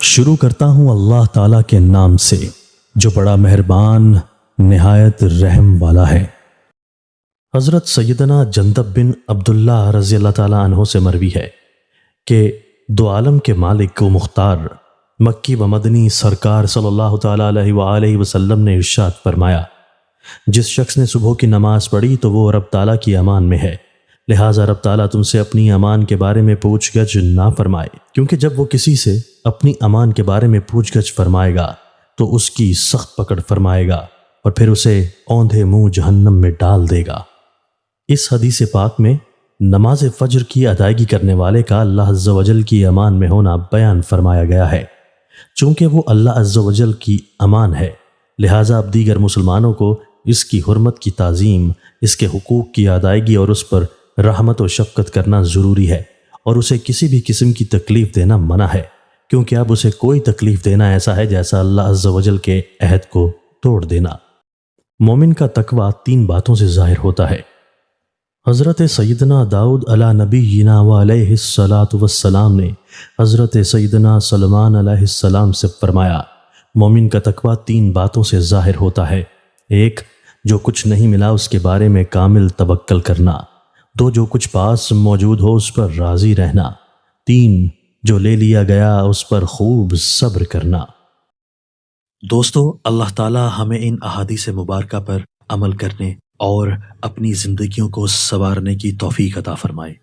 شروع کرتا ہوں اللہ تعالیٰ کے نام سے جو بڑا مہربان نہایت رحم والا ہے۔ حضرت سیدنا جندب بن عبداللہ رضی اللہ تعالیٰ عنہ سے مروی ہے کہ دو عالم کے مالک و مختار مکی و مدنی سرکار صلی اللہ تعالیٰ علیہ وآلہ وسلم نے ارشاد فرمایا، جس شخص نے صبح کی نماز پڑھی تو وہ رب تعالیٰ کی امان میں ہے، لہٰذا رب تعالیٰ تم سے اپنی امان کے بارے میں پوچھ گچھ نہ فرمائے، کیونکہ جب وہ کسی سے اپنی امان کے بارے میں پوچھ گچھ فرمائے گا تو اس کی سخت پکڑ فرمائے گا اور پھر اسے اوندھے منہ جہنم میں ڈال دے گا۔ اس حدیث پاک میں نماز فجر کی ادائیگی کرنے والے کا اللہ عز و جل کی امان میں ہونا بیان فرمایا گیا ہے۔ چونکہ وہ اللہ عز و جل کی امان ہے، لہٰذا اب دیگر مسلمانوں کو اس کی حرمت کی تعظیم، اس کے حقوق کی ادائیگی اور اس پر رحمت و شفقت کرنا ضروری ہے، اور اسے کسی بھی قسم کی تکلیف دینا منع ہے، کیونکہ اب اسے کوئی تکلیف دینا ایسا ہے جیسا اللہ عز و جل کے عہد کو توڑ دینا۔ مومن کا تقوی تین باتوں سے ظاہر ہوتا ہے۔ حضرت سیدنا داؤد علیہ نبینا و علیہ الصلاۃ والسلام نے حضرت سیدنا سلمان علیہ السلام سے فرمایا، مومن کا تقوی تین باتوں سے ظاہر ہوتا ہے۔ ایک، جو کچھ نہیں ملا اس کے بارے میں کامل توکل کرنا۔ دو، جو کچھ پاس موجود ہو اس پر راضی رہنا۔ تین، جو لے لیا گیا اس پر خوب صبر کرنا۔ دوستو، اللہ تعالی ہمیں ان احادیث مبارکہ پر عمل کرنے اور اپنی زندگیوں کو سنوارنے کی توفیق عطا فرمائے۔